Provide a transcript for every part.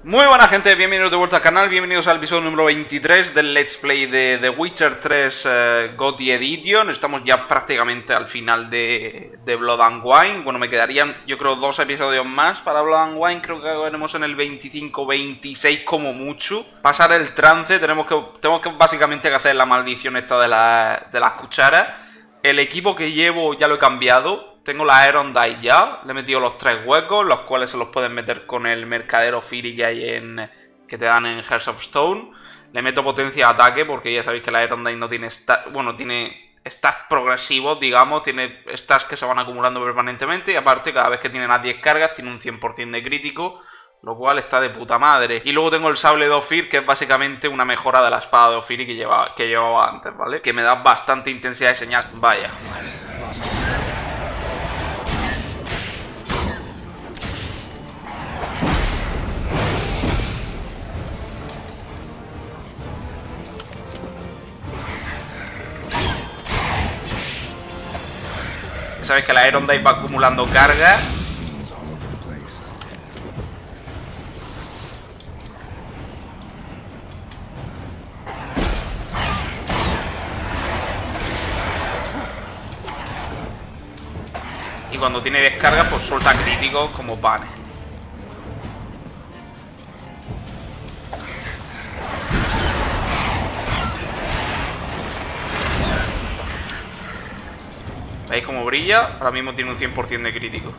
Muy buena gente, bienvenidos de vuelta al canal, bienvenidos al episodio número 23 del Let's Play de The Witcher 3 GOTY Edition. Estamos ya prácticamente al final de Blood and Wine. Bueno, me quedarían yo creo 2 episodios más para Blood and Wine, creo que acabaremos en el 25-26 como mucho. Pasar el trance, tenemos que básicamente que hacer la maldición esta de las cucharas. El equipo que llevo ya lo he cambiado. Tengo la Iron Die ya, le he metido los 3 huecos, los cuales se los pueden meter con el mercadero Fury que hay que te dan en Hearts of Stone. Le meto potencia de ataque porque ya sabéis que la Iron Die no tiene stats, bueno, tiene stats progresivos, digamos, tiene stats que se van acumulando permanentemente y aparte cada vez que tiene las 10 cargas tiene un 100% de crítico, lo cual está de puta madre. Y luego tengo el sable de Ophir, que es básicamente una mejora de la espada de Ophir que llevaba antes, ¿vale? Que me da bastante intensidad de señal. Vaya. Sabéis que la Iron Dive va acumulando carga. Y cuando tiene descarga, pues suelta críticos como panes. ¿Veis cómo brilla? Ahora mismo tiene un 100% de crítico.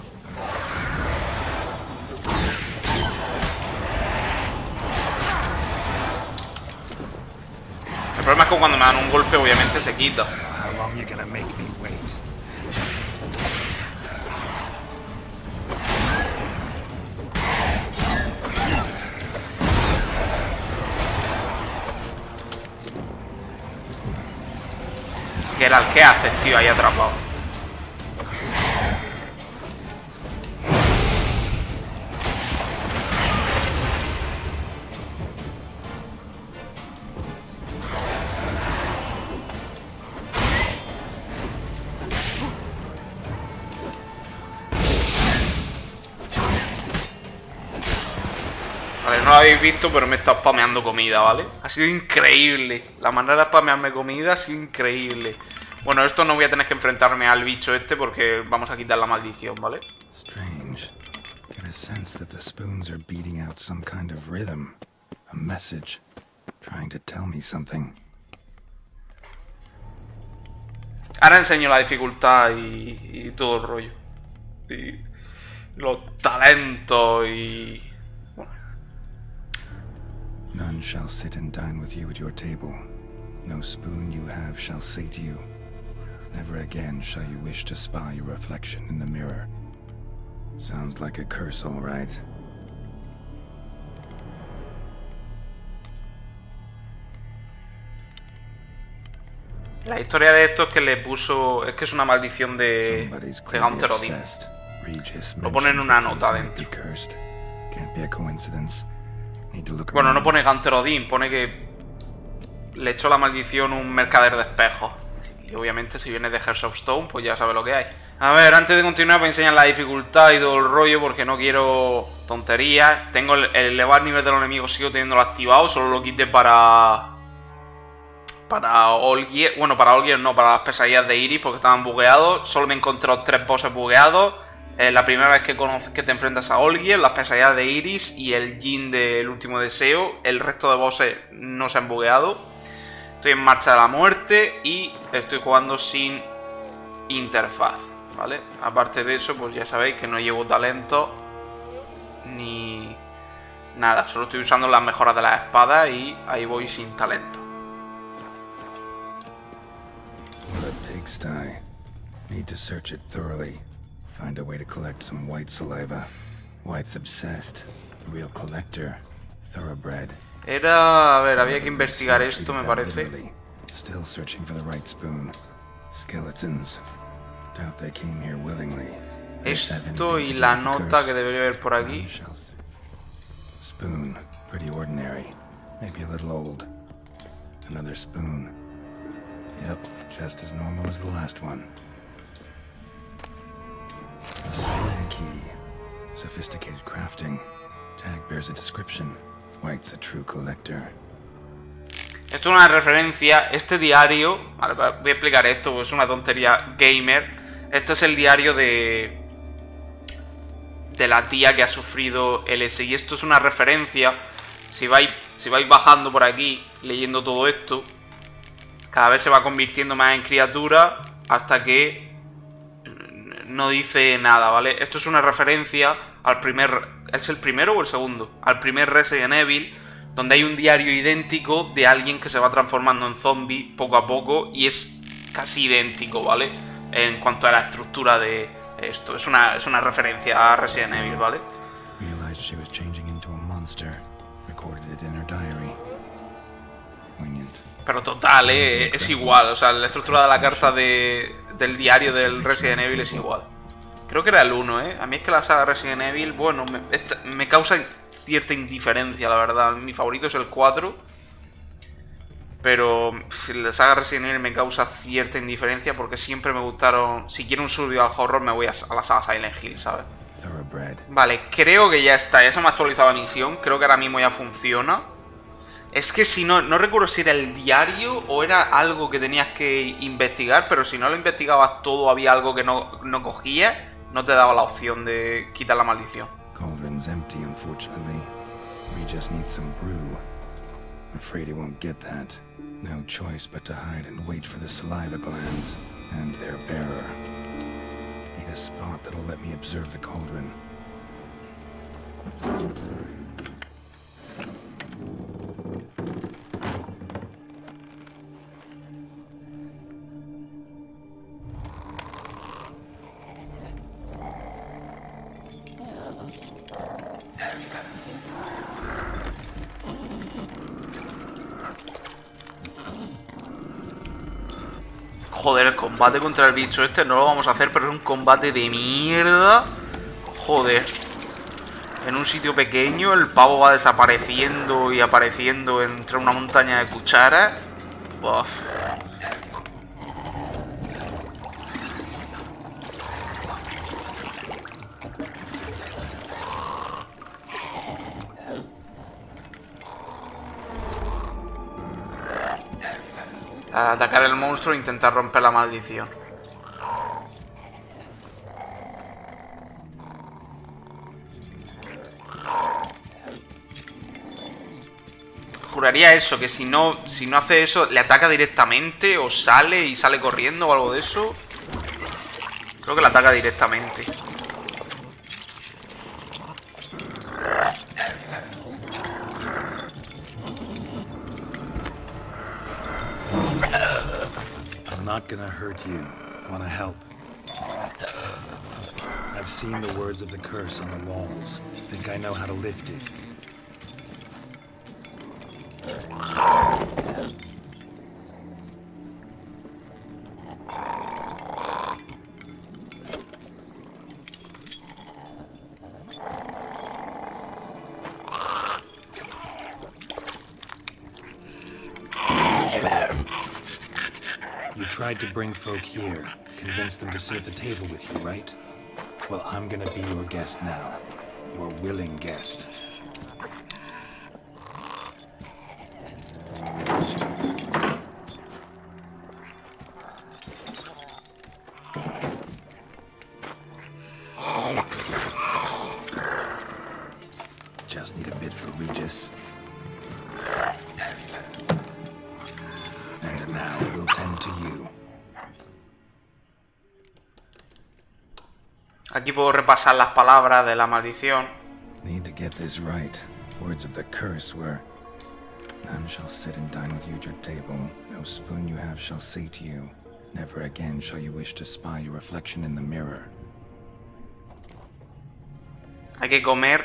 El problema es que cuando me dan un golpe obviamente se quita. Geralt, ¿qué haces, tío? Ahí atrapado. Vale, no lo habéis visto, pero me he estado spameando comida, ¿vale? Ha sido increíble. La manera de spamearme comida ha sido increíble. Bueno, esto no voy a tener que enfrentarme al bicho este porque vamos a quitar la maldición, ¿vale? Strange. Get a sense that the spoons are beating out some kind of rhythm, a message, trying to tell me something. Ahora enseño la dificultad y todo el rollo. Y los talentos y... bueno. None shall sit and dine with you at your table. No spoon you have shall say to you. Never again shall you wish to spy your reflection in the mirror. Sounds like a curse, all right. La historia de esto es que le puso... es que es una maldición de Gaunter Odin. Lo pone en una nota dentro. Bueno, no pone Gaunter Odin, pone que le echó la maldición un mercader de espejos. Y obviamente si viene de Hearts of Stone, pues ya sabe lo que hay. A ver, antes de continuar voy a enseñar la dificultad y todo el rollo porque no quiero tonterías. Tengo el elevar nivel de los enemigos, sigo teniéndolo activado, solo lo quité para All Gear. Bueno, para All Gear no, para las pesadillas de Iris porque estaban bugueados. Solo me he encontrado 3 bosses bugueados. La primera vez que te enfrentas a All Gear, las pesadillas de Iris y el Jin del último deseo. El resto de bosses no se han bugueado. Estoy en marcha de la muerte y estoy jugando sin interfaz, ¿vale? Aparte de eso, pues ya sabéis que no llevo talento ni nada. Solo estoy usando las mejoras de las espadas y ahí voy sin talento. What a pigsty. Need to search it thoroughly. Find a way to collect some white saliva. White's obsessed. A real collector. Thoroughbred. Era... a ver, había que investigar esto, me parece. Still searching for the right spoon. Skeletons. Doubt they came here willingly. Esto y la nota que debería haber por aquí. Spoon, pretty ordinary. Maybe a little old. Another spoon. Yep, just as normal as the last one. A stone key. Sophisticated crafting. Tag bears a description. White's a true collector. Esto es una referencia. Este diario... Vale, voy a explicar esto, es una tontería gamer. Este es el diario de la tía que ha sufrido LS. Y esto es una referencia. Si vais bajando por aquí, leyendo todo esto, cada vez se va convirtiendo más en criatura hasta que no dice nada, ¿vale? Esto es una referencia al primer... ¿Es el primero o el segundo? Al primer Resident Evil, donde hay un diario idéntico de alguien que se va transformando en zombie poco a poco y es casi idéntico, ¿vale? En cuanto a la estructura de esto. Es una referencia a Resident Evil, ¿vale? Realized she was changing into a monster. Recorded it in her diary. Poignant. Pero total, es igual. O sea, la estructura de la carta del diario del Resident Evil es igual. Creo que era el 1, ¿eh? A mí es que la saga Resident Evil, bueno, me causa cierta indiferencia, la verdad. Mi favorito es el 4. Pero la saga Resident Evil me causa cierta indiferencia porque siempre me gustaron... Si quiero un survival horror me voy a la saga Silent Hill, ¿sabes? Vale, creo que ya está. Ya se me ha actualizado la misión. Creo que ahora mismo ya funciona. Es que si no recuerdo si era el diario o era algo que tenías que investigar, pero si no lo investigabas todo, había algo que no cogías, no te daba la opción de quitar la maldición. Cauldron's empty, unfortunately. We just need some brew. I'm afraid he won't get that. No choice but to hide and wait for the saliva glands and their bearer. Need a spot that'll let me observe the cauldron. Joder, el combate contra el bicho este no lo vamos a hacer, pero es un combate de mierda. Joder. En un sitio pequeño el pavo va desapareciendo y apareciendo entre una montaña de cucharas. Uf. Al atacar el monstruo e intentar romper la maldición. Juraría eso, que si no hace eso, le ataca directamente o sale y sale corriendo o algo de eso. Creo que le ataca directamente. Not gonna hurt you. Wanna help? I've seen the words of the curse on the walls. Think I know how to lift it. You tried to bring folk here, convince them to sit at the table with you, right? Well, I'm gonna be your guest now. Your willing guest. Just need a bit for Regis. And now we'll tend to you. Aquí puedo repasar las palabras de la maldición. Need to get this right. Words of the curse were, none shall sit and dine with you at your table. No spoon you have shall say to you, never again shall you wish to spy your reflection in the mirror. Hay que comer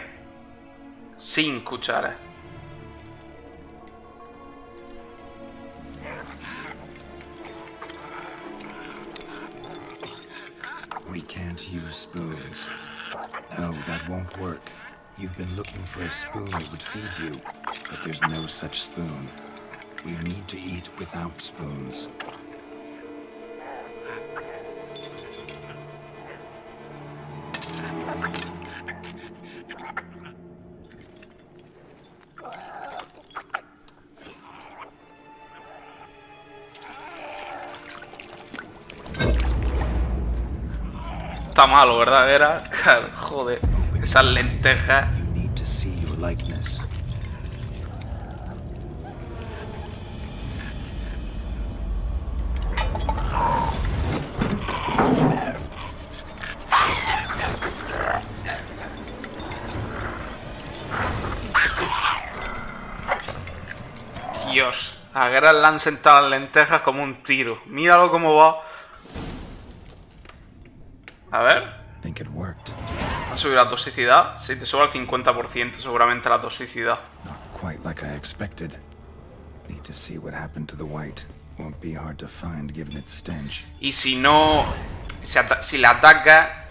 sin cuchara. We can't use spoons. No, that won't work. You've been looking for a spoon that would feed you, but there's no such spoon. We need to eat without spoons. Está malo, ¿verdad, Vera? Joder, esas lentejas. Dios, a Vera le han sentado las lentejas como un tiro. Míralo cómo va. A ver. ¿Ha subido la toxicidad? Sí, te sube al 50% seguramente la toxicidad. Y si no... Si la ataca...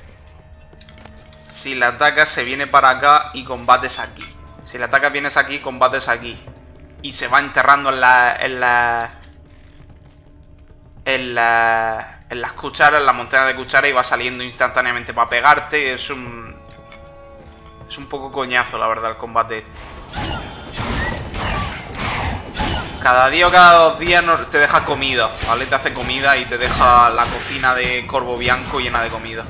Si la atacas se viene para acá y combates aquí. Si la atacas vienes aquí, combates aquí. Y se va enterrando en las cucharas, en la montaña de cucharas, y va saliendo instantáneamente para pegarte. Es un poco coñazo, la verdad, el combate este. Cada día o cada 2 días te deja comida, ¿vale? Te hace comida y te deja la cocina de Corvo Bianco llena de comida.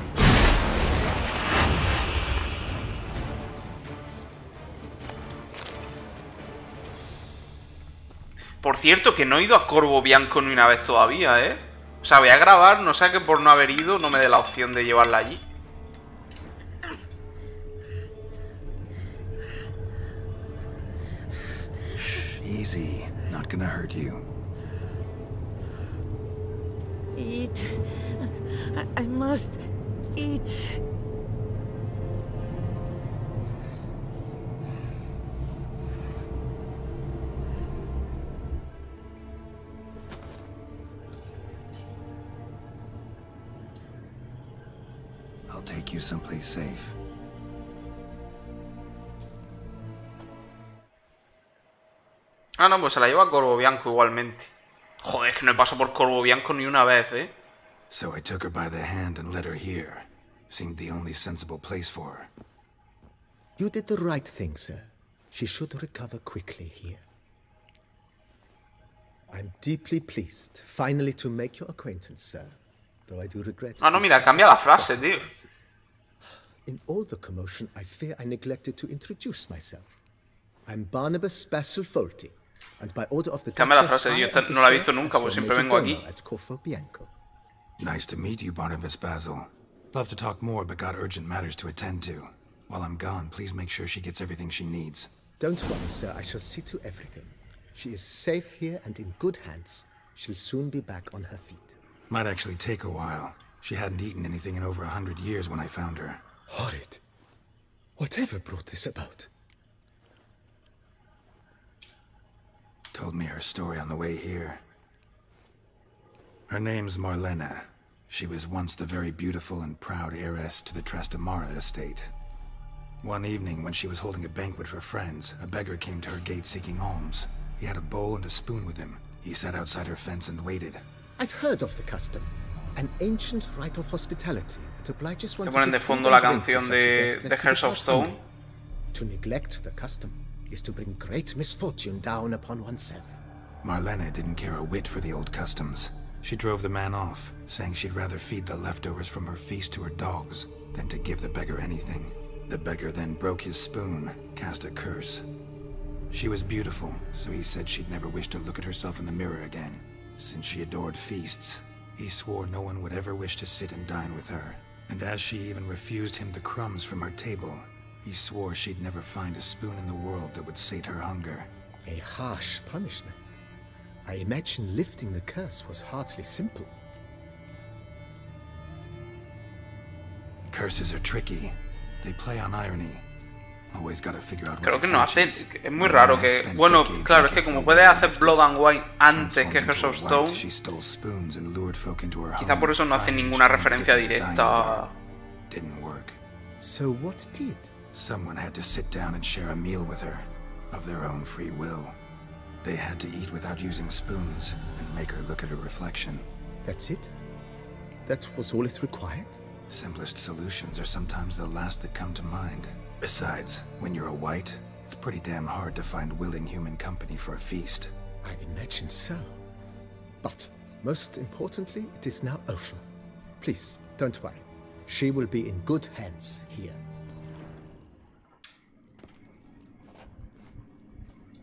Por cierto, que no he ido a Corvo Bianco ni una vez todavía, ¿eh? O sea, voy a grabar, no sé, que por no haber ido no me dé la opción de llevarla allí. Shh, easy. Not gonna hurt you. Eat. I must eat. I'll take you someplace safe. Ah, no, pues se la lleva a Corvo Bianco igualmente. Joder, es que no paso por Corvo Bianco ni una vez, ¿eh? So I took her by the hand and led her here. Seemed the only sensible place for her. You did the right thing, sir. She should recover quickly here. I'm deeply pleased, finally, to make your acquaintance, sir. Though I do regret... Ah, no, mira, cambia la frase, tío. In all the commotion, I fear I neglected to introduce myself. I'm Barnabas Basil Folty, and by order of the Cambia la frase, yo no la he visto nunca, porque siempre vengo aquí. Nice to meet you, Barnabas Basil. Love to talk more, but got urgent matters to attend to. While I'm gone, please make sure she gets everything she needs. Don't worry, sir. I shall see to everything. She is safe here and in good hands. She'll soon be back on her feet. Might actually take a while. She hadn't eaten anything in over 100 years when I found her. Horrid. Whatever brought this about? Told me her story on the way here. Her name's Marlena. She was once the very beautiful and proud heiress to the Trastamara estate. One evening, when she was holding a banquet for friends, a beggar came to her gate seeking alms. He had a bowl and a spoon with him. He sat outside her fence and waited. I've heard of the custom. An ancient rite of hospitality that obliges one Te ponen de fondo la canción de Hearts of Stone. To neglect the custom is to bring great misfortune down upon oneself. Marlena didn't care a whit for the old customs. She drove the man off, saying she'd rather feed the leftovers from her feast to her dogs than to give the beggar anything. The beggar then broke his spoon, cast a curse. She was beautiful, so he said she'd never wish to look at herself in the mirror again. Since she adored feasts, he swore no one would ever wish to sit and dine with her. And as she even refused him the crumbs from her table, he swore she'd never find a spoon in the world that would sate her hunger. A harsh punishment. I imagine lifting the curse was hardly simple. Curses are tricky. They play on irony. Always gotta figure out. Creo que no hace... Es muy raro que... Bueno, claro, es que como puedes hacer Blood and Wine antes que Hearts of Stone, quizá por eso no hace ninguna referencia directa. So what did? Someone had to sit down and share a meal with her, of their own free will. They had to eat without using spoons and make her look at her reflection. That's it? That was all it required? Simplest solutions are sometimes the last that come to mind. Besides, when you're a white, It's pretty damn hard to find willing human company for a feast. I imagine so. But most importantly, it is now over. Please, don't worry. She will be in good hands here.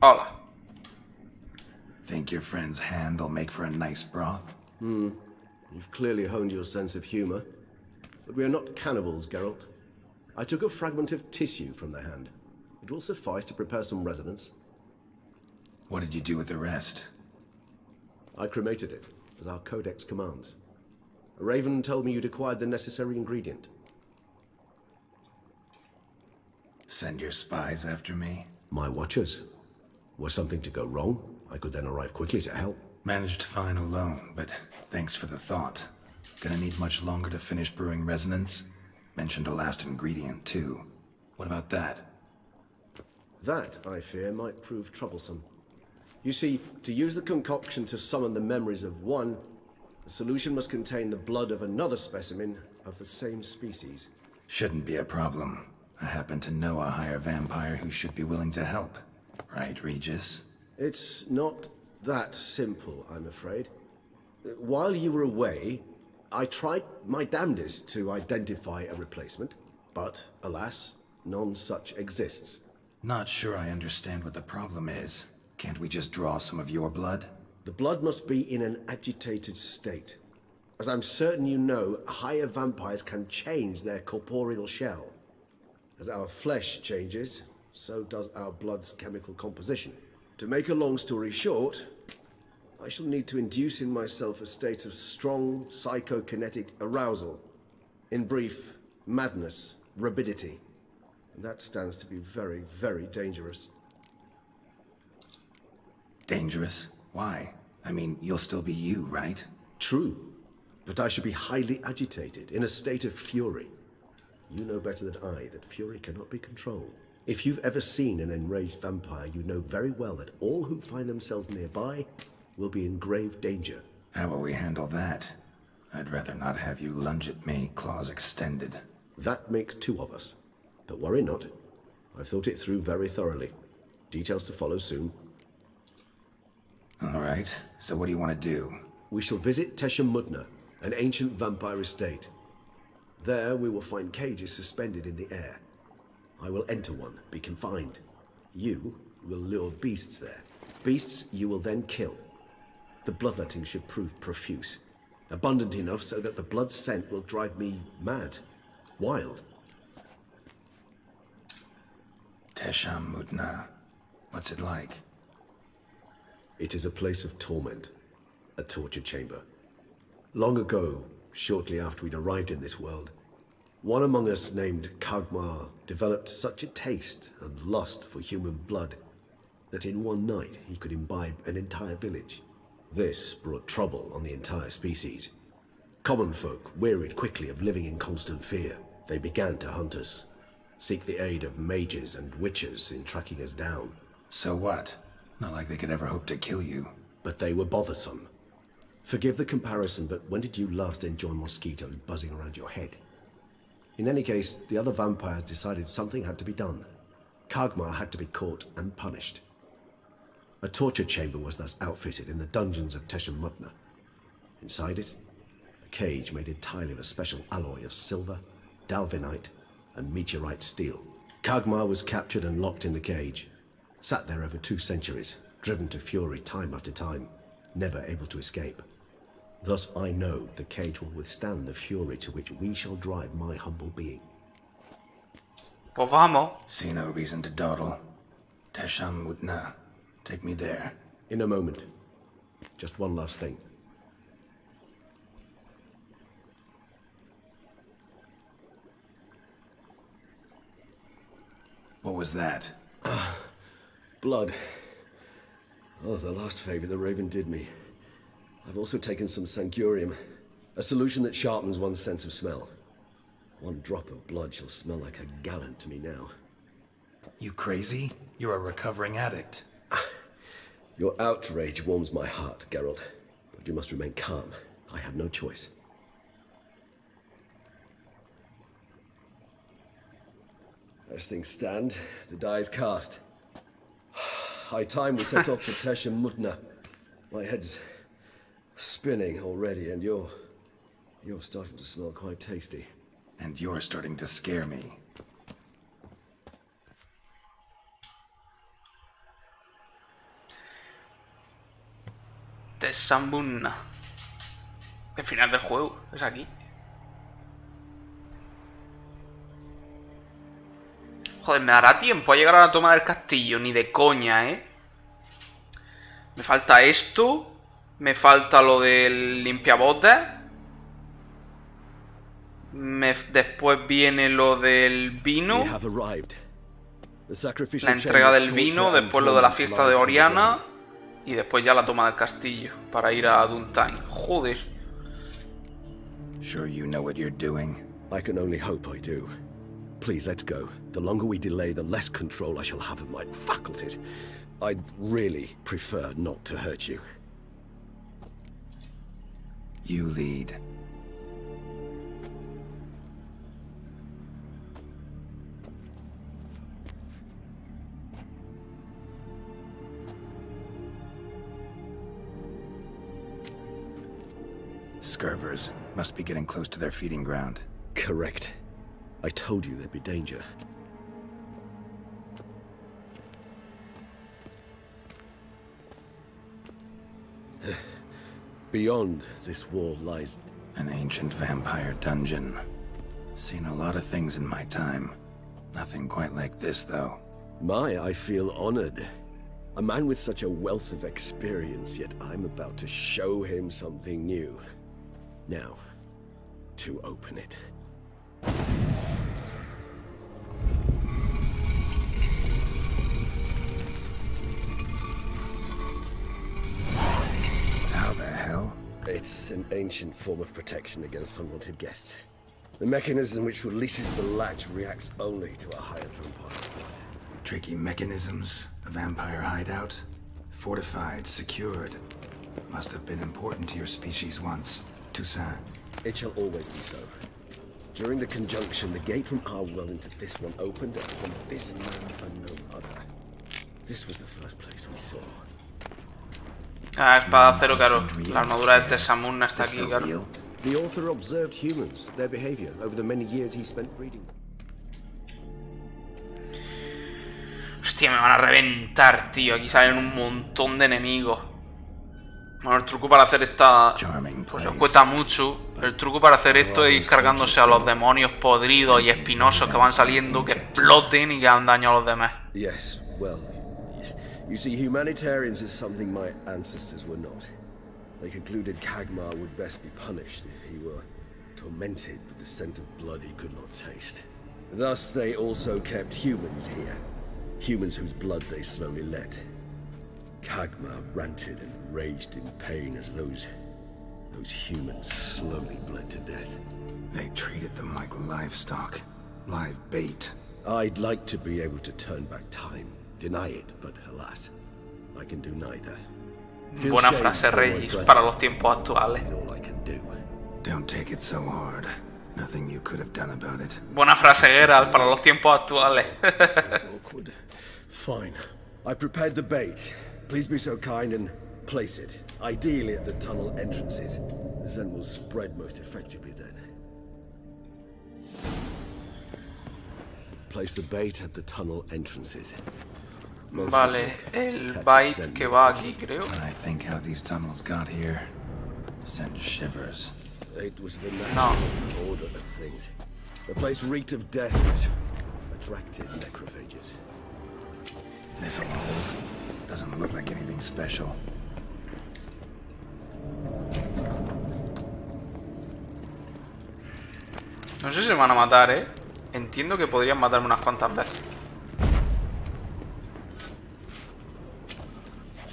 Hola. Think your friend's hand will make for a nice broth? You've clearly honed your sense of humor. But we are not cannibals, Geralt. I took a fragment of tissue from the hand. It will suffice to prepare some resonance. What did you do with the rest? I cremated it, as our codex commands. A raven told me you'd acquired the necessary ingredient. Send your spies after me? My watchers. Were something to go wrong, I could then arrive quickly to help. Managed fine alone, but thanks for the thought. Gonna need much longer to finish brewing resonance? Mentioned a last ingredient, too. What about that? That, I fear, might prove troublesome. You see, to use the concoction to summon the memories of one, the solution must contain the blood of another specimen of the same species. Shouldn't be a problem. I happen to know a higher vampire who should be willing to help. Right, Regis? It's not that simple, I'm afraid. While you were away, I tried my damnedest to identify a replacement, but, alas, none such exists. Not sure I understand what the problem is. Can't we just draw some of your blood? The blood must be in an agitated state. As I'm certain you know, higher vampires can change their corporeal shell. As our flesh changes, so does our blood's chemical composition. To make a long story short, I shall need to induce in myself a state of strong psychokinetic arousal. In brief, madness, rabidity. And that stands to be very, very dangerous. Dangerous? Why? I mean, you'll still be you, right? True, but I should be highly agitated, in a state of fury. You know better than I that fury cannot be controlled. If you've ever seen an enraged vampire, you know very well that all who find themselves nearby will be in grave danger. How will we handle that? I'd rather not have you lunge at me, claws extended. That makes two of us. But worry not. I've thought it through very thoroughly. Details to follow soon. All right, so what do you want to do? We shall visit Teshem Mudna, an ancient vampire estate. There we will find cages suspended in the air. I will enter one, be confined. You will lure beasts there. Beasts you will then kill. The bloodletting should prove profuse. Abundant enough so that the blood scent will drive me mad. Wild. Teshem Mudna. What's it like? It is a place of torment. A torture chamber. Long ago, shortly after we'd arrived in this world, one among us named Kagmar developed such a taste and lust for human blood that in one night he could imbibe an entire village. This brought trouble on the entire species. Common folk wearied quickly of living in constant fear. They began to hunt us, seek the aid of mages and witches in tracking us down. So what? Not like they could ever hope to kill you. But they were bothersome. Forgive the comparison, but when did you last enjoy mosquitoes buzzing around your head? In any case, the other vampires decided something had to be done. Kagmar had to be caught and punished. A torture chamber was thus outfitted in the dungeons of Teshem Mudna. Inside it, a cage made entirely of a special alloy of silver, dalvinite, and meteorite steel. Kagmar was captured and locked in the cage. Sat there over 2 centuries, driven to fury time after time, never able to escape. Thus I know the cage will withstand the fury to which we shall drive my humble being. Pues vamos. See no reason to dawdle. Teshem Mudna. Take me there. In a moment. Just one last thing. What was that? Blood. Oh, the last favor the Raven did me. I've also taken some Sancurium, a solution that sharpens one's sense of smell. One drop of blood shall smell like a gallon to me now. You crazy? You're a recovering addict. Your outrage warms my heart, Geralt, but you must remain calm. I have no choice. As things stand, the die is cast. High time we set off for Tesha Mutna. My head's spinning already, and you're starting to smell quite tasty. And you're starting to scare me. Semana. El final del juego es aquí. Joder, ¿me dará tiempo a llegar a la toma del castillo? Ni de coña, ¿eh? Me falta esto. Me falta lo del limpiabotes. Después viene lo del vino. La entrega del vino. Después lo de la fiesta de Oriana. Y después ya la toma del castillo. Para ir a Duntime. Joder. Sure you know what you're doing? I can only hope I do. Please, let's go. The longer we delay, the less control I shall have of my faculties. I'd really prefer not to hurt you. You lead. Scurvers must be getting close to their feeding ground. Correct. I told you there'd be danger. Beyond this wall lies an ancient vampire dungeon. Seen a lot of things in my time. Nothing quite like this, though. I feel honored. A man with such a wealth of experience, yet I'm about to show him something new. Now, to open it. How the hell? It's an ancient form of protection against unwanted guests. The mechanism which releases the latch reacts only to a higher vampire. Tricky mechanisms, a vampire hideout, fortified, secured. Must have been important to your species once. Toussaint. It shall always be so. During the conjunction, the gate from our world into this one opened upon this land and no other. This was the first place we saw. Ah, espada cero, claro. La armadura de Semana está aquí, claro. The author observed humans, their behavior, over the many years he spent reading them. Hostia, me van a reventar, tío. Aquí salen un montón de enemigos. Bueno, el truco para hacer esta... Pues os cuesta mucho. El truco para hacer esto es ir cargándose a los demonios podridos y espinosos que van saliendo, que exploten y que hagan daño a los demás. Yes, well, you see, humanitarians is something my ancestors were not. They concluded Kagmar would best be punished if he were tormented with the scent of blood he could not taste. Thus, they also kept humans here. Humans whose blood they slowly let. Kagmar ranted and raged in pain as those humans slowly bled to death. They treated them like livestock, live bait. I'd like to be able to turn back time, deny it, but alas, I can do neither. Buena frase, Regis, para los tiempos actuales. Don't take it so hard. Nothing you could have done about it. Buena frase, Geralt, para los tiempos actuales. Awkward. Fine. I prepared the bait. Please be so kind and place it, ideally at the tunnel entrances. The scent will spread most effectively then. Place the bait at the tunnel entrances. Vale, el bait que va aquí, creo. I think how these tunnels got here sent shivers. It was the natural order of things. The place reeked of death, which attracted necrophages. This'll hold. Doesn't look like anything special. No sé si me van a matar, ¿eh? Entiendo que podrían matarme unas cuantas veces.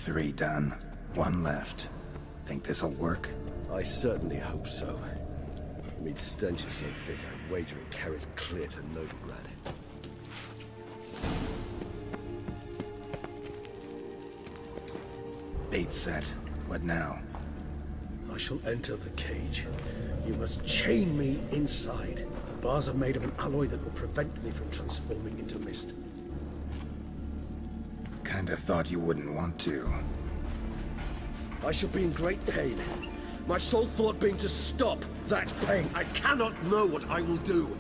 3 done. 1 left. Think this'll work? I certainly hope so. Meat stench is so thick, I'd wager it carries clear to Novigrad. Bait set. What now? I shall enter the cage. You must chain me inside. The bars are made of an alloy that will prevent me from transforming into mist. Kind Kinda thought you wouldn't want to. I shall be in great pain. My sole thought being to stop that pain. I cannot know what I will do.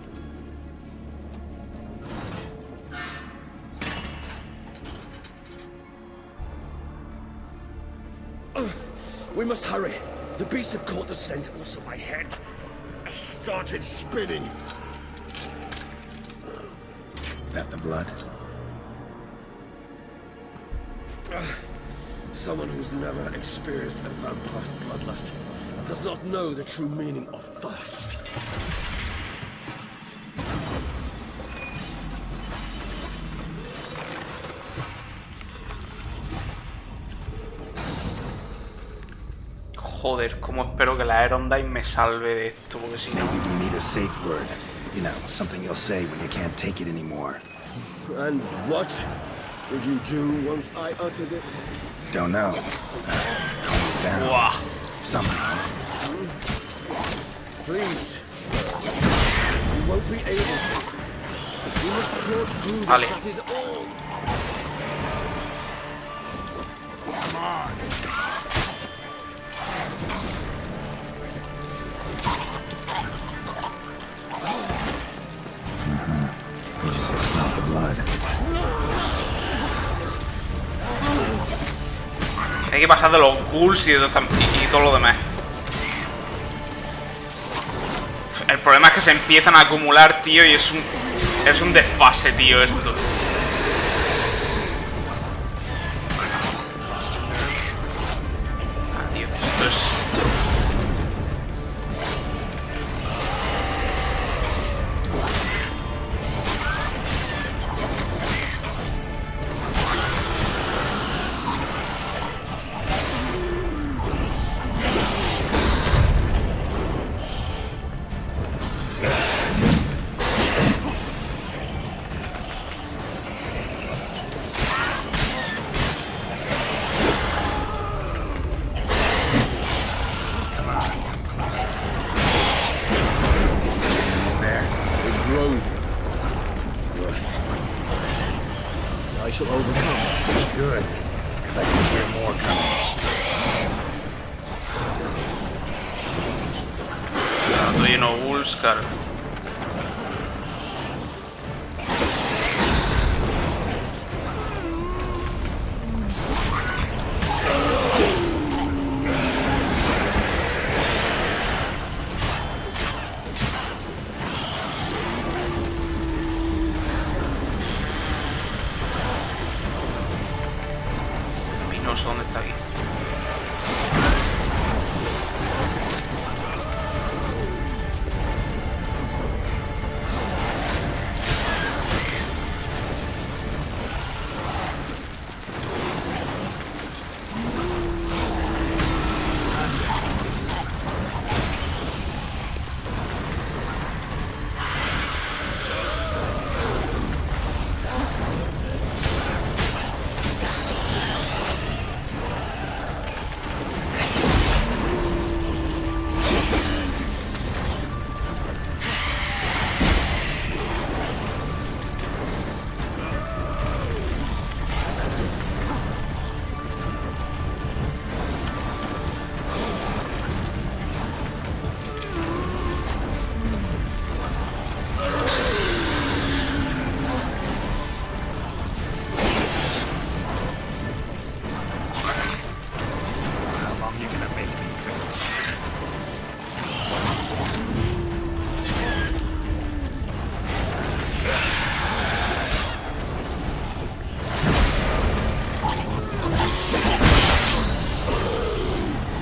We must hurry. The beasts have caught the scent, and also my head started spinning. That the blood? Someone who's never experienced a vampire's bloodlust does not know the true meaning of thirst. Joder, cómo espero que la Erondine me salve de esto, porque si no... Maybe you need a safe word. You know, something you'll say when you can't take it anymore. And what would you do once I uttered it? Don't know. Calm down. Wow. Somehow. Please. You won't be able to. You must forge through this, Vale. that is all. Come on. You just smell the blood. Hay que pasar de los ghouls y todo lo demás. El problema es que se empiezan a acumular, tío, y es un desfase, tío, esto. Ah, tío, esto es... I shall overcome. Good. Because I can hear more coming. Todo lleno de ghouls, claro. No sé dónde está aquí.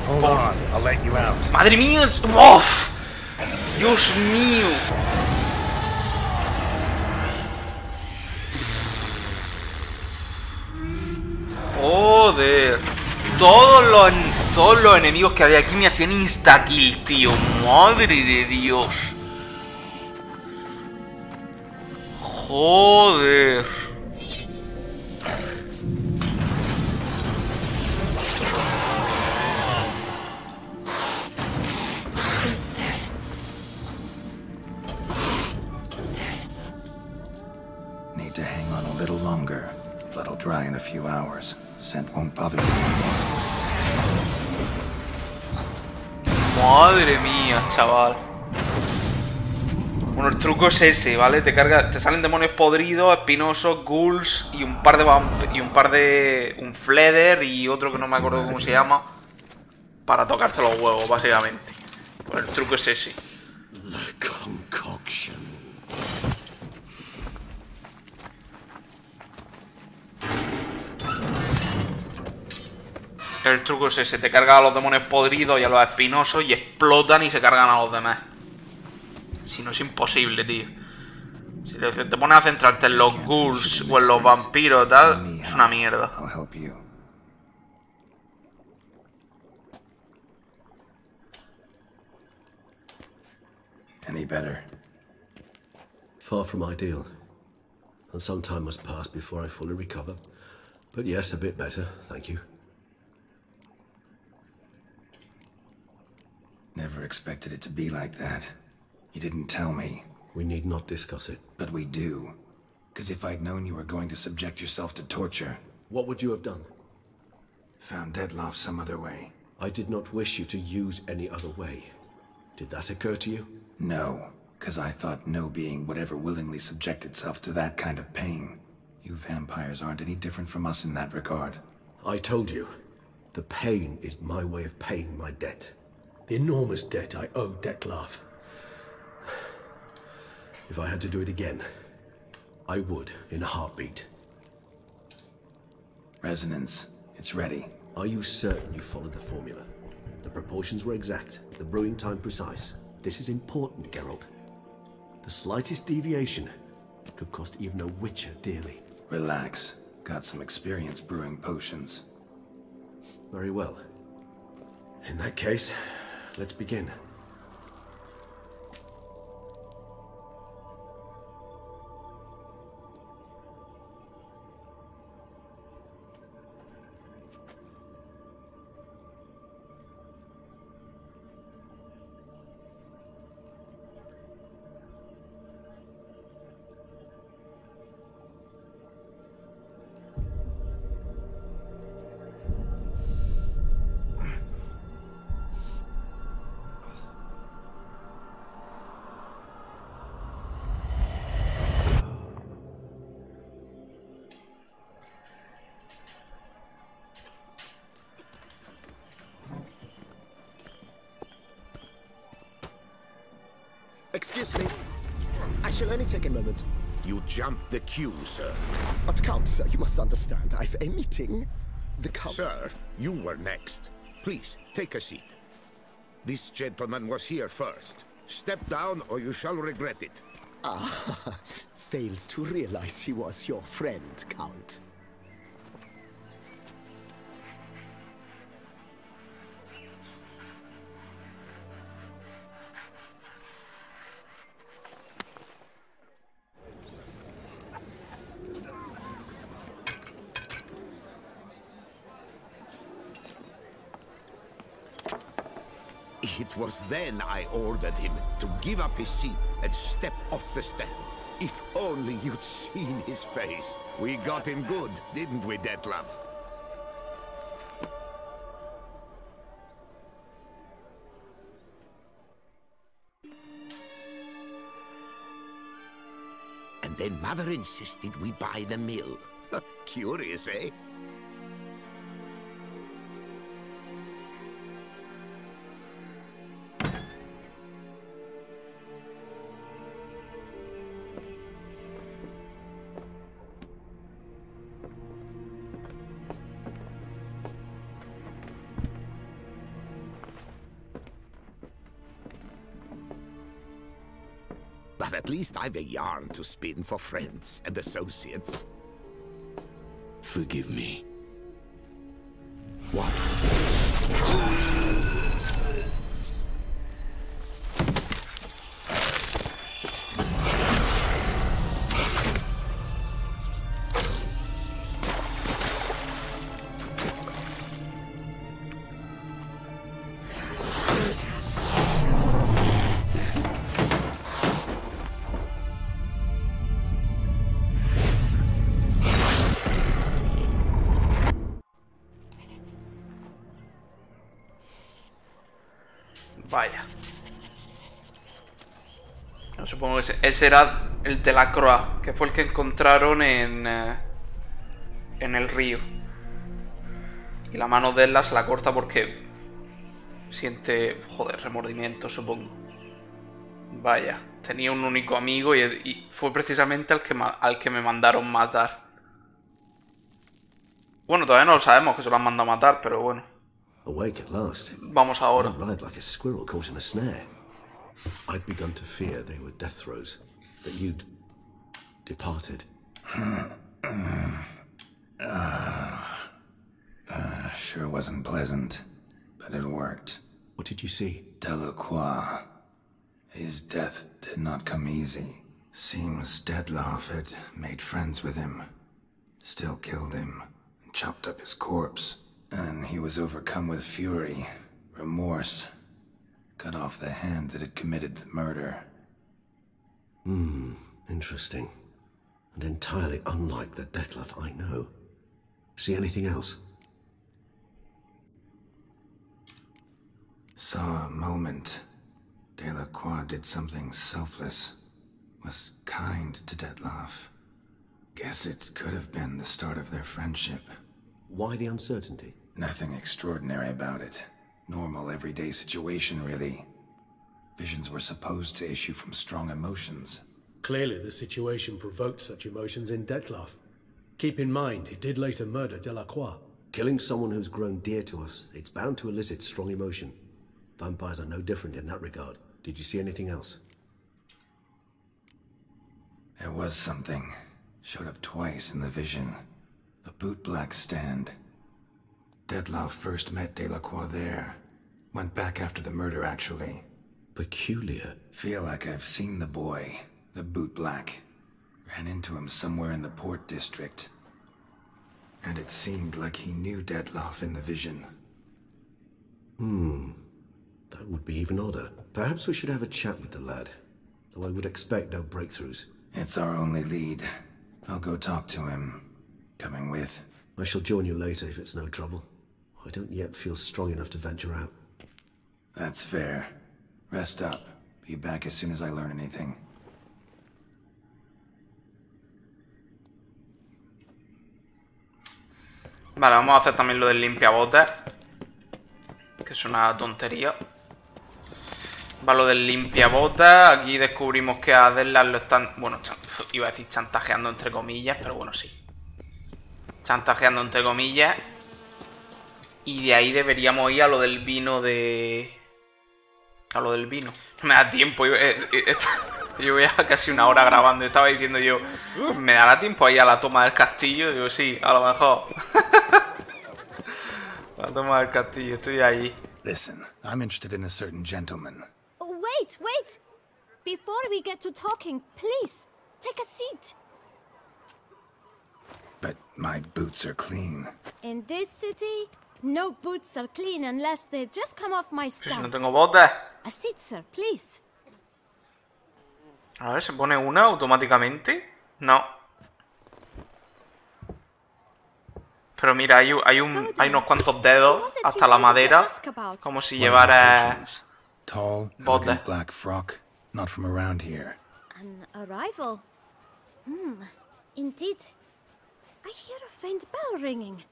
Hold on, I'll let you out. ¡Madre mía! ¡Uf! ¡Dios mío! ¡Joder! Todos los enemigos que había aquí me hacían insta-kill, tío. ¡Madre de Dios! ¡Joder! Need to hang on a little longer. Blood'll dry in a few few hours. Scent won't bother you. Madre mía, chaval. Bueno, el truco es ese, ¿vale? Te salen demonios podridos, espinosos, ghouls y un par de un fleder y otro que no me acuerdo cómo se llama, para tocarte los huevos, básicamente. Pues el truco es ese. The concoction. El truco es ese, te cargas a los demonios podridos y a los espinosos y explotan y se cargan a los demás. Si no, es imposible, tío. Si te pones a centrarte en los ghouls o en los vampiros tal, es una mierda. Any better? Far from ideal. And some time must pass before I fully recover. But yes, a bit better, thank you. Never expected it to be like that. You didn't tell me. We need not discuss it. But we do. Because if I'd known you were going to subject yourself to torture... What would you have done? Found Deadloff some other way. I did not wish you to use any other way. Did that occur to you? No, because I thought no being would ever willingly subject itself to that kind of pain. You vampires aren't any different from us in that regard. I told you, the pain is my way of paying my debt. The enormous debt I owe Dettlaff. If I had to do it again, I would in a heartbeat. Resonance, it's ready. Are you certain you followed the formula? The proportions were exact, the brewing time precise. This is important, Geralt. The slightest deviation could cost even a witcher dearly. Relax. Got some experience brewing potions. Very well. In that case, let's begin. Excuse me. I shall only take a moment. You jumped the queue, sir. But Count, sir, you must understand. I've a meeting. The Count... Sir, you were next. Please, take a seat. This gentleman was here first. Step down or you shall regret it. Ah, fails to realize he was your friend, Count. It was then I ordered him to give up his seat and step off the stand. If only you'd seen his face. We got him good, didn't we, Dettlaff? And then Mother insisted we buy the mill. Curious, eh? But at least I've a yarn to spin for friends and associates. Forgive me. What? Vaya. No, supongo que ese era el de la Croix, que fue el que encontraron en el río. Y la mano de él se la corta porque siente, joder, remordimiento, supongo. Vaya, tenía un único amigo y fue precisamente al que me mandaron matar. Bueno, todavía no lo sabemos que se lo han mandado a matar, pero bueno. Awake at last. Vamos ahora. You ride like a squirrel caught in a snare. I'd begun to fear they were death throes, that you'd departed. Sure wasn't pleasant, but it worked. What did you see? Delacroix. His death did not come easy. Seems Detloff had made friends with him. Still killed him, and chopped up his corpse. And he was overcome with fury, remorse. Cut off the hand that had committed the murder. Interesting. And entirely unlike the Detloff I know. See anything else? Saw a moment. Delacroix did something selfless. Was kind to Detloff. Guess it could have been the start of their friendship. Why the uncertainty? Nothing extraordinary about it. Normal, everyday situation, really. Visions were supposed to issue from strong emotions. Clearly, the situation provoked such emotions in Detloff. Keep in mind, he did later murder Delacroix. Killing someone who's grown dear to us, it's bound to elicit strong emotion. Vampires are no different in that regard. Did you see anything else? There was something. Showed up twice in the vision. A bootblack stand. Detloff first met Delacroix there. Went back after the murder, actually. Peculiar. Feel like I've seen the boy. The bootblack. Ran into him somewhere in the Port District. And it seemed like he knew Detloff in the vision. That would be even odder. Perhaps we should have a chat with the lad. Though I would expect no breakthroughs. It's our only lead. I'll go talk to him. Coming with? I shall join you later if it's no trouble. I don't yet feel strong enough to venture out. That's fair. Rest up. Be back as soon as I learn anything. Vale, vamos a hacer también lo del limpiabotes, que es una tontería. Va lo del limpiabotes. Aquí descubrimos que a Deadland lo están... Bueno, iba a decir chantajeando entre comillas, pero bueno, sí. Chantajeando entre comillas. Y de ahí deberíamos ir a lo del vino de... A lo del vino. No me da tiempo. Yo voy a casi una hora grabando. Estaba diciendo yo, ¿me dará tiempo ahí a la toma del castillo? Digo, sí, a lo mejor. La toma del castillo, estoy allí. Listen, I'm interested in a certain gentleman. Wait! Before we get to talking, please, take a seat. But my boots are clean. In this city, no boots are clean unless they just come off my Si no stand. tengo botas. A seat, sir, please. A ver, ¿se pone una automáticamente? No. Pero mira, hay unos cuantos dedos hasta la madera. Como si llevara Tall, botas. elegant black frock. Not from around here. An arrival. Indeed. I hear a faint bell ringing.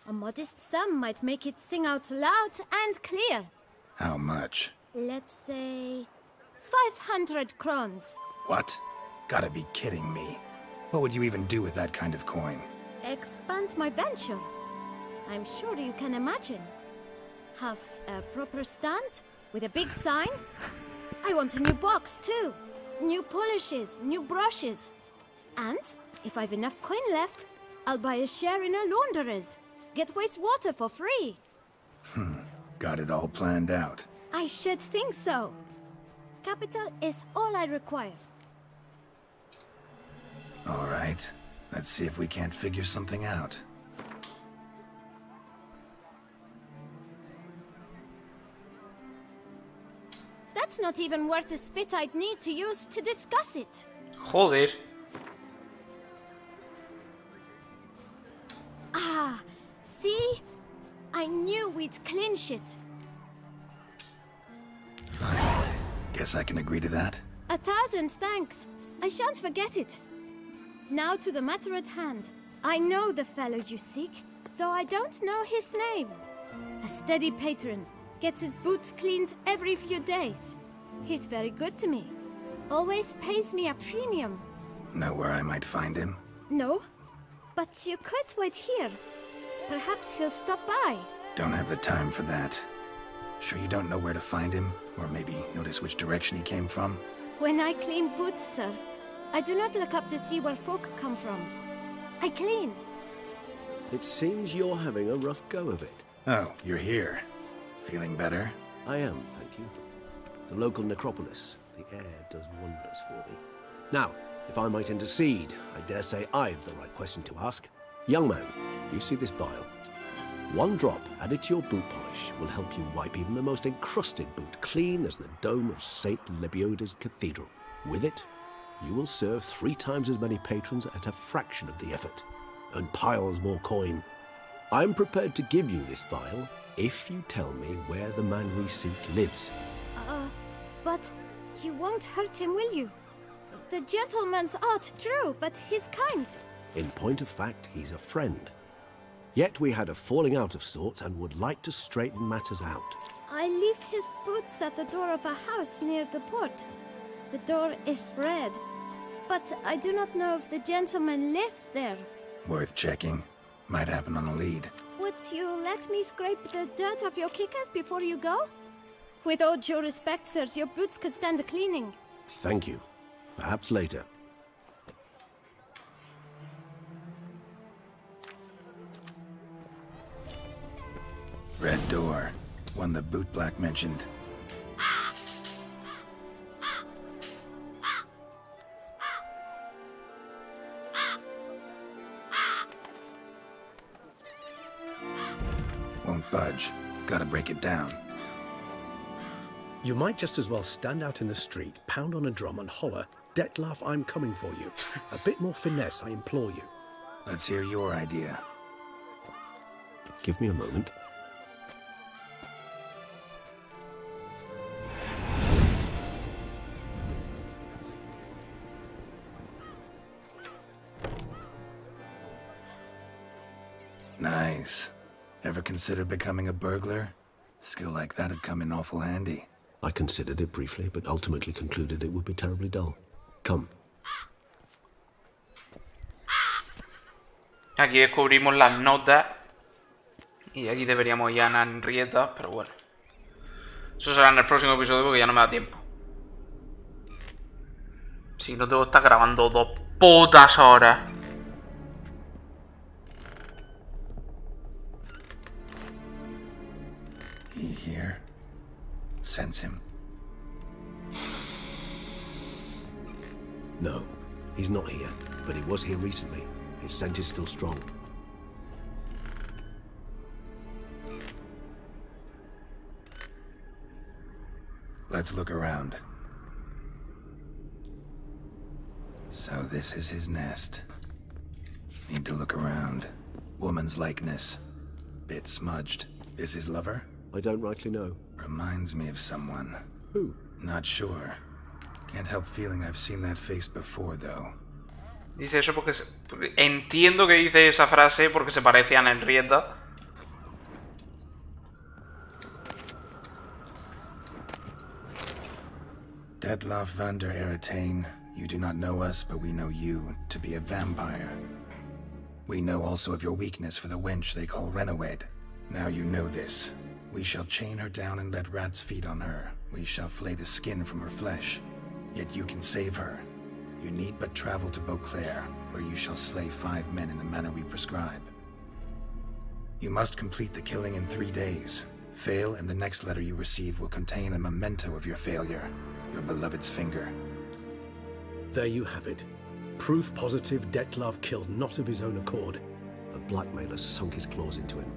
A modest sum might make it sing out loud and clear. How much? Let's say 500 crowns. What? Gotta be kidding me. What would you even do with that kind of coin? Expand my venture. I'm sure you can imagine. Have a proper stand with a big sign. I want a new box too. New polishes, new brushes. And if I've enough coin left, I'll buy a share in a launderer's. Get wastewater for free. Got it all planned out. I should think so. Capital is all I require. All right. Let's see if we can't figure something out. That's not even worth the spit I'd need to use to discuss it. Joder. Ah, see? I knew we'd clinch it. Guess I can agree to that. 1,000 thanks. I shan't forget it. Now to the matter at hand. I know the fellow you seek, though I don't know his name. A steady patron, gets his boots cleaned every few days. He's very good to me. Always pays me a premium. Know where I might find him? No, but you could wait here. Perhaps he'll stop by. Don't have the time for that. Sure you don't know where to find him? Or maybe notice which direction he came from? When I clean boots, sir, I do not look up to see where folk come from. I clean. It seems you're having a rough go of it. Oh, you're here. Feeling better? I am, thank you. The local necropolis. The air does wonders for me. Now, if I might intercede, I dare say I've the right question to ask. Young man, you see this vial? One drop added to your boot polish will help you wipe even the most encrusted boot clean as the dome of St. Lebioda's Cathedral. With it, you will serve 3 times as many patrons at a fraction of the effort, and piles more coin. I'm prepared to give you this vial if you tell me where the man we seek lives. But you won't hurt him, will you? The gentleman's odd, true, but he's kind. In point of fact, he's a friend. Yet we had a falling out of sorts and would like to straighten matters out. I leave his boots at the door of a house near the port. The door is red, but I do not know if the gentleman lives there. Worth checking. Might happen on a lead. Would you let me scrape the dirt off your kickers before you go? With all due respect, sirs, your boots could stand a cleaning. Thank you. Perhaps later. Red door. One the boot black mentioned. Won't budge. Gotta break it down. You might just as well stand out in the street, pound on a drum and holler, "Detlef, I'm coming for you." A bit more finesse, I implore you. Let's hear your idea. Give me a moment. Nice. Ever consider becoming a burglar? Skill like that'd come in awful handy. I considered it briefly, but ultimately concluded it would be terribly dull. Come. Aquí descubrimos las notas. Y aquí deberíamos ir a Henrietta, pero bueno. Eso será en el próximo episodio porque ya no me da tiempo. Si no, tengo que estar grabando 2 putas horas. He here? Sense him. No, he's not here, but he was here recently. His scent is still strong. Let's look around. So this is his nest. Need to look around. Woman's likeness. Bit smudged. This his lover? I don't rightly know. Reminds me of someone. Who? Not sure. Can't help feeling I've seen that face before, though. Dice eso porque entiendo que dice esa frase porque se parece a Henrietta. Detlef van der Eretain, you do not know us, but we know you to be a vampire. We know also of your weakness for the wench they call Renowed. Now you know this. We shall chain her down and let rats feed on her. We shall flay the skin from her flesh. Yet you can save her. You need but travel to Beauclair, where you shall slay 5 men in the manner we prescribe. You must complete the killing in 3 days. Fail, and the next letter you receive will contain a memento of your failure. Your beloved's finger. There you have it. Proof positive Detlef killed not of his own accord. A blackmailer sunk his claws into him.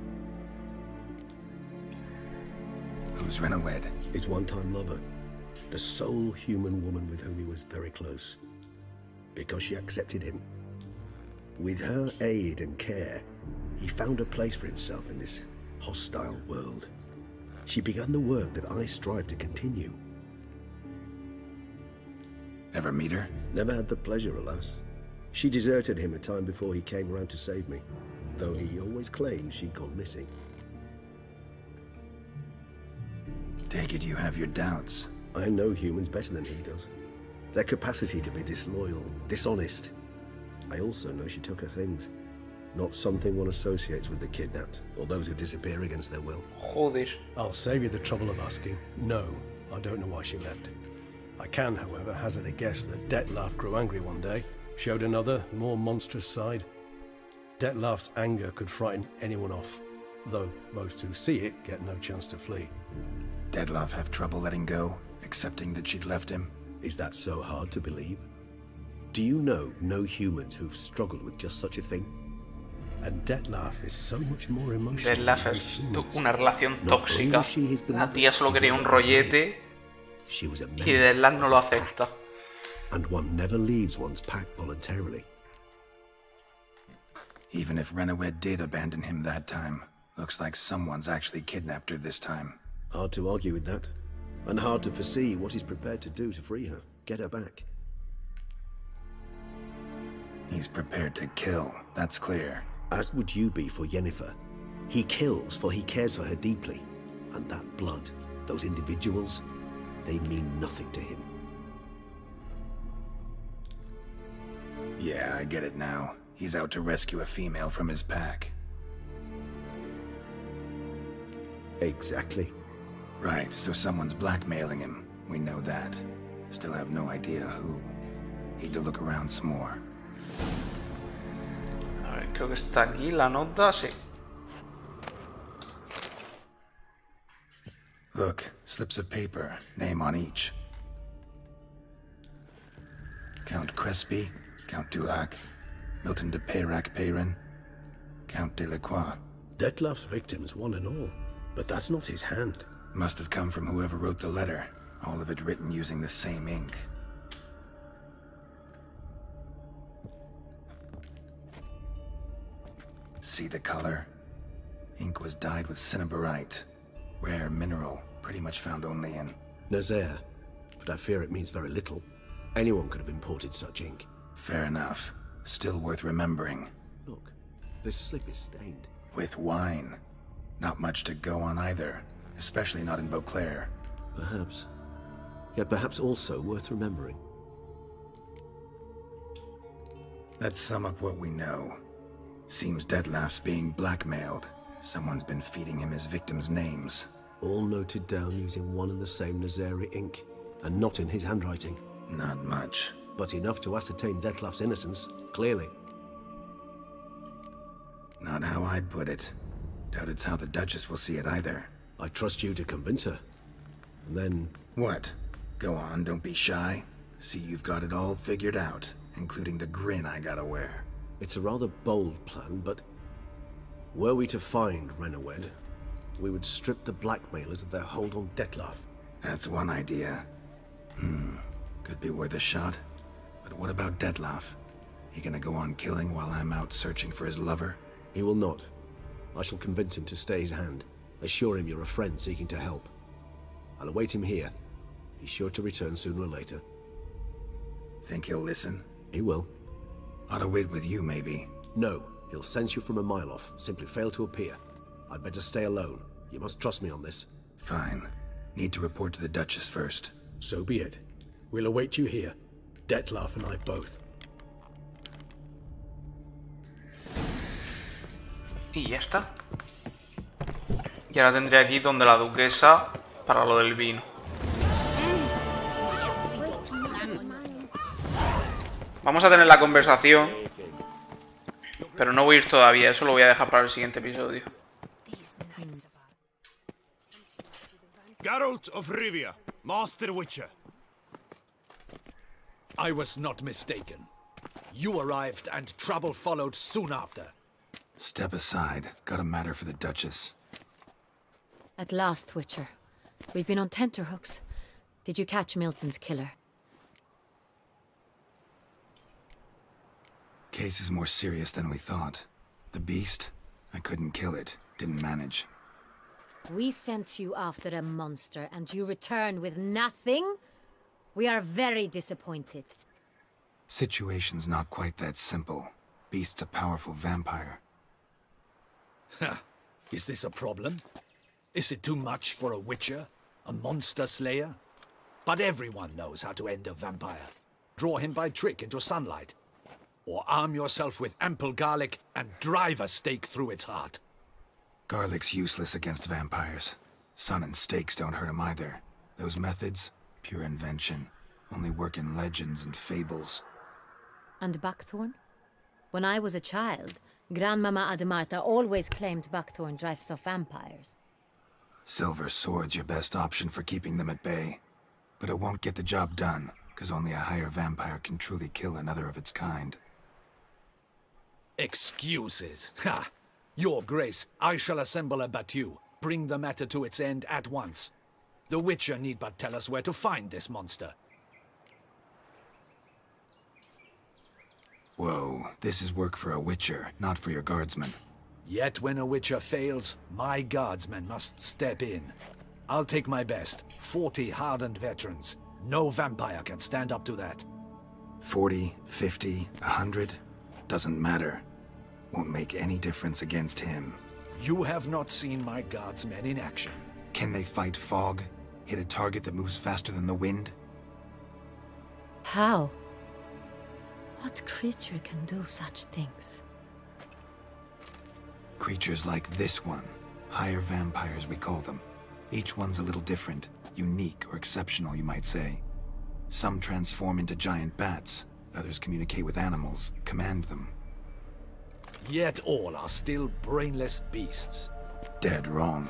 Who's Renowed? His one-time lover. The sole human woman with whom he was very close. Because she accepted him. With her aid and care, he found a place for himself in this hostile world. She began the work that I strive to continue. Ever meet her? Never had the pleasure, alas. She deserted him a time before he came around to save me, though he always claimed she'd gone missing. Take it you have your doubts. I know humans better than he does. Their capacity to be disloyal, dishonest. I also know she took her things. Not something one associates with the kidnapped, or those who disappear against their will. Joder. I'll save you the trouble of asking. No, I don't know why she left. I can, however, hazard a guess that Detlef grew angry one day, showed another, more monstrous side. Detlef's anger could frighten anyone off, though most who see it get no chance to flee. Detlef have trouble letting go, accepting that she'd left him? Is that so hard to believe? Do you know no humans who've struggled with just such a thing? And Detlef is so much more emotional. Detlef es una relación tóxica. La tía solo quería un rollete y Detlef no lo acepta. And one never leaves one's pack voluntarily. Even if Renawed did abandon him that time, looks like someone's actually kidnapped her this time. Hard to argue with that. And hard to foresee what he's prepared to do to free her, get her back. He's prepared to kill, that's clear. As would you be for Yennefer. He kills for he cares for her deeply. And that blood, those individuals, they mean nothing to him. Yeah, I get it now. He's out to rescue a female from his pack. Exactly. Right, so someone's blackmailing him. We know that. Still have no idea who. Need to look around some more. A ver, creo que está aquí la nota, sí. Look, slips of paper, name on each. Count Crespi, Count Dulac, Milton de Peyrac-Peyrin, Count Delacroix. Detlef's victims, one and all. But that's not his hand. Must have come from whoever wrote the letter. All of it written using the same ink. See the color? Ink was dyed with cinnabarite. Rare mineral, pretty much found only in Nazaire, but I fear it means very little. Anyone could have imported such ink. Fair enough. Still worth remembering. Look, this slip is stained. With wine. Not much to go on either, especially not in Beauclair. Perhaps. Yet perhaps also worth remembering. Let's sum up what we know. Seems Detlef's being blackmailed. Someone's been feeding him his victims' names. All noted down using one and the same Nazaire ink, and not in his handwriting. Not much. But enough to ascertain Detlef's innocence, clearly. Not how I'd put it. Doubt it's how the Duchess will see it either. I trust you to convince her. And then... What? Go on, don't be shy. See you've got it all figured out, including the grin I gotta wear. It's a rather bold plan, but... Were we to find Renawed, we would strip the blackmailers of their hold on Detlef. That's one idea. Could be worth a shot. But what about Detlef? He gonna go on killing while I'm out searching for his lover? He will not. I shall convince him to stay his hand. Assure him you're a friend seeking to help. I'll await him here. He's sure to return sooner or later. Think he'll listen? He will. Ought to wait with you, maybe. No, he'll sense you from a mile off. Simply fail to appear. I'd better stay alone. You must trust me on this. Fine. Need to report to the Duchess first. So be it. We'll await you here. Detlef and I both. Y ya está. Y ahora tendré aquí donde la duquesa para lo del vino. Vamos a tener la conversación, pero no voy a ir todavía. Eso lo voy a dejar para el siguiente episodio. Geralt of Rivia, Master Witcher. I was not mistaken. You arrived and trouble followed soon after. Step aside. Got a matter for the Duchess. At last, Witcher. We've been on tenterhooks. Did you catch Milton's killer? Case is more serious than we thought. The beast? I couldn't kill it. Didn't manage. We sent you after a monster and you return with nothing? We are very disappointed. Situation's not quite that simple. Beast's a powerful vampire. Is this a problem? Is it too much for a witcher? A monster slayer? But everyone knows how to end a vampire. Draw him by trick into sunlight. Or arm yourself with ample garlic and drive a stake through its heart. Garlic's useless against vampires. Sun and stakes don't hurt him either. Those methods, pure invention, only work in legends and fables. And buckthorn? When I was a child, Grandmama Ademarta always claimed buckthorn drives off vampires. Silver sword's your best option for keeping them at bay. But it won't get the job done, because only a higher vampire can truly kill another of its kind. Excuses. Ha! Your Grace, I shall assemble a battue. Bring the matter to its end at once. The Witcher need but tell us where to find this monster. Whoa, this is work for a Witcher, not for your guardsmen. Yet when a Witcher fails, my guardsmen must step in. I'll take my best. 40 hardened veterans. No vampire can stand up to that. 40, 50, 100? Doesn't matter. Won't make any difference against him. You have not seen my guardsmen in action. Can they fight fog? Hit a target that moves faster than the wind? How? What creature can do such things? Creatures like this one. Higher vampires, we call them. Each one's a little different. Unique or exceptional, you might say. Some transform into giant bats. Others communicate with animals, command them. Yet all are still brainless beasts. Dead wrong.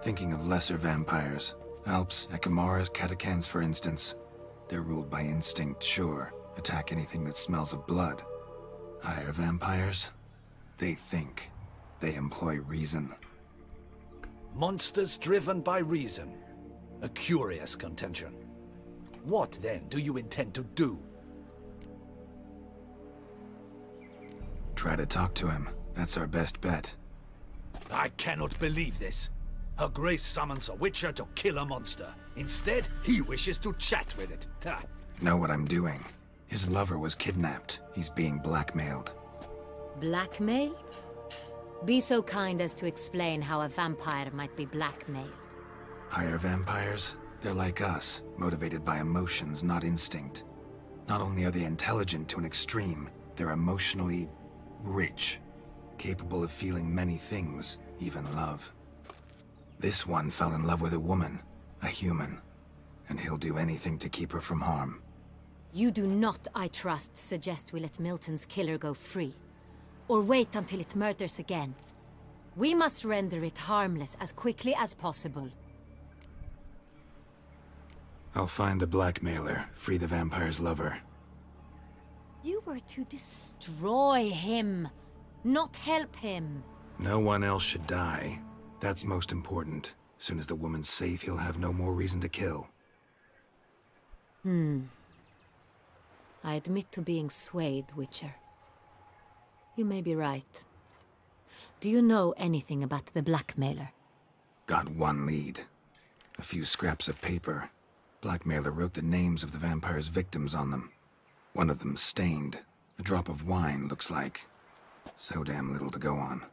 Thinking of lesser vampires. Alps, Ekamaras, Catacans, for instance. They're ruled by instinct, sure. Attack anything that smells of blood. Higher vampires? They think. They employ reason. Monsters driven by reason. A curious contention. What, then, do you intend to do? Try to talk to him. That's our best bet. I cannot believe this. Her Grace summons a Witcher to kill a monster. Instead, he wishes to chat with it. Ha. Know what I'm doing. His lover was kidnapped. He's being blackmailed. Blackmailed? Be so kind as to explain how a vampire might be blackmailed. Higher vampires? They're like us, motivated by emotions, not instinct. Not only are they intelligent to an extreme, they're emotionally rich, capable of feeling many things, even love. This one fell in love with a woman, a human, and he'll do anything to keep her from harm. You do not, I trust, suggest we let Milton's killer go free. Or wait until it murders again. We must render it harmless as quickly as possible. I'll find the blackmailer, free the vampire's lover. You were to destroy him, not help him. No one else should die. That's most important. Soon as the woman's safe, he'll have no more reason to kill. I admit to being swayed, Witcher. You may be right. Do you know anything about the blackmailer? Got one lead. A few scraps of paper. Blackmailer wrote the names of the vampire's victims on them. One of them stained. A drop of wine, looks like. So damn little to go on.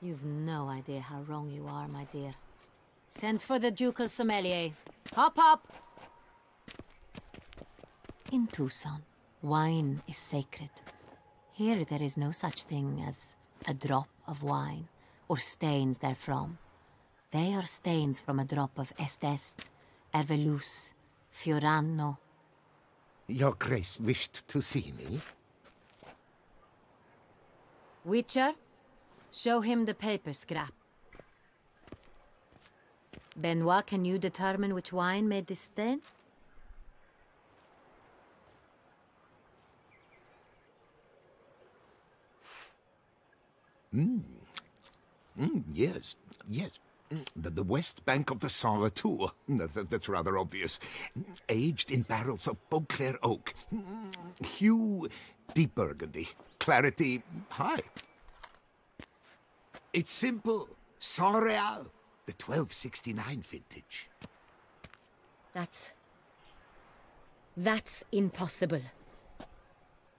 You've no idea how wrong you are, my dear. Send for the ducal sommelier. Hop, hop! In Tucson, wine is sacred. Here there is no such thing as a drop of wine, or stains therefrom. They are stains from a drop of Est, Ervelus, Fiorano. Your Grace wished to see me? Witcher, show him the paper scrap. Benoit, can you determine which wine made this stain? Yes, yes. The west bank of the Saar too. That's rather obvious. Aged in barrels of Beauclair oak. Hue, deep burgundy. Clarity, high. It's simple. Saint-Réal, the 1269 vintage. That's That's impossible.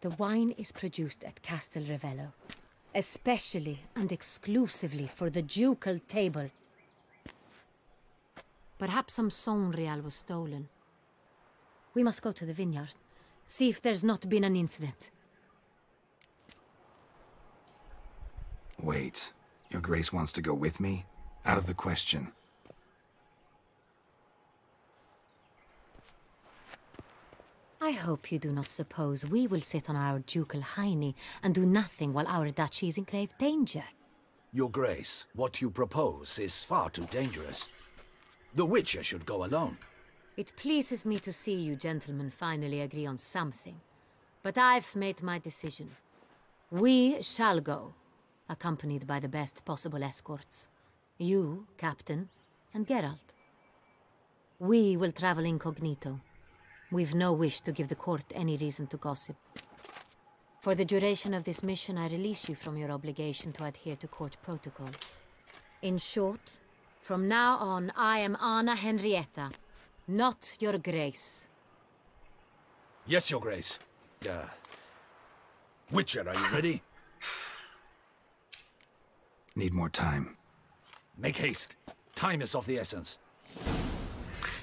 The wine is produced at Castel Ravello, especially and exclusively for the ducal table. Perhaps some Sonreal was stolen. We must go to the vineyard, see if there's not been an incident. Wait, Your Grace wants to go with me? Out of the question. I hope you do not suppose we will sit on our ducal hiney and do nothing while our duchy is in grave danger. Your Grace, what you propose is far too dangerous. The Witcher should go alone. It pleases me to see you gentlemen finally agree on something. But I've made my decision. We shall go, accompanied by the best possible escorts. You, Captain, and Geralt. We will travel incognito. We've no wish to give the court any reason to gossip. For the duration of this mission, I release you from your obligation to adhere to court protocol. In short, from now on, I am Anna Henrietta, not Your Grace. Yes, Your Grace. Witcher, are you ready? Need more time. Make haste. Time is of the essence.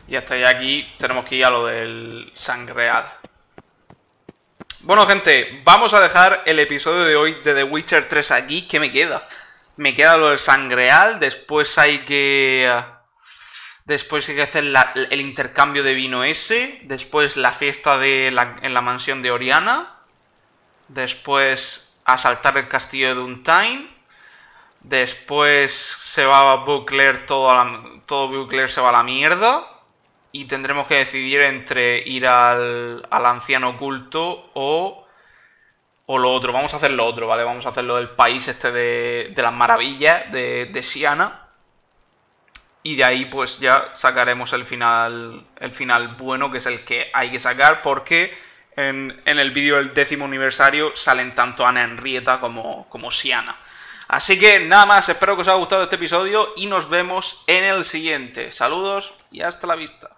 Y hasta ya aquí tenemos que ir a lo del sangreal. Bueno, gente, vamos a dejar el episodio de hoy de The Witcher 3 aquí. ¿Qué me queda? Me queda lo del sangreal. Después hay que hacer el intercambio de vino ese. Después la fiesta en la mansión de Oriana. Después asaltar el castillo de Duntine. Después se va a Beauclair, todo Beauclair se va a la mierda. Y tendremos que decidir entre ir al anciano oculto o lo otro. Vamos a hacer lo otro, ¿vale? Vamos a hacer lo del país este de las maravillas de Siana. Y de ahí pues ya sacaremos el final bueno, que es el que hay que sacar, porque en el vídeo del 10º aniversario salen tanto Ana Henrietta como Siana. Así que nada más, espero que os haya gustado este episodio y nos vemos en el siguiente. Saludos y hasta la vista.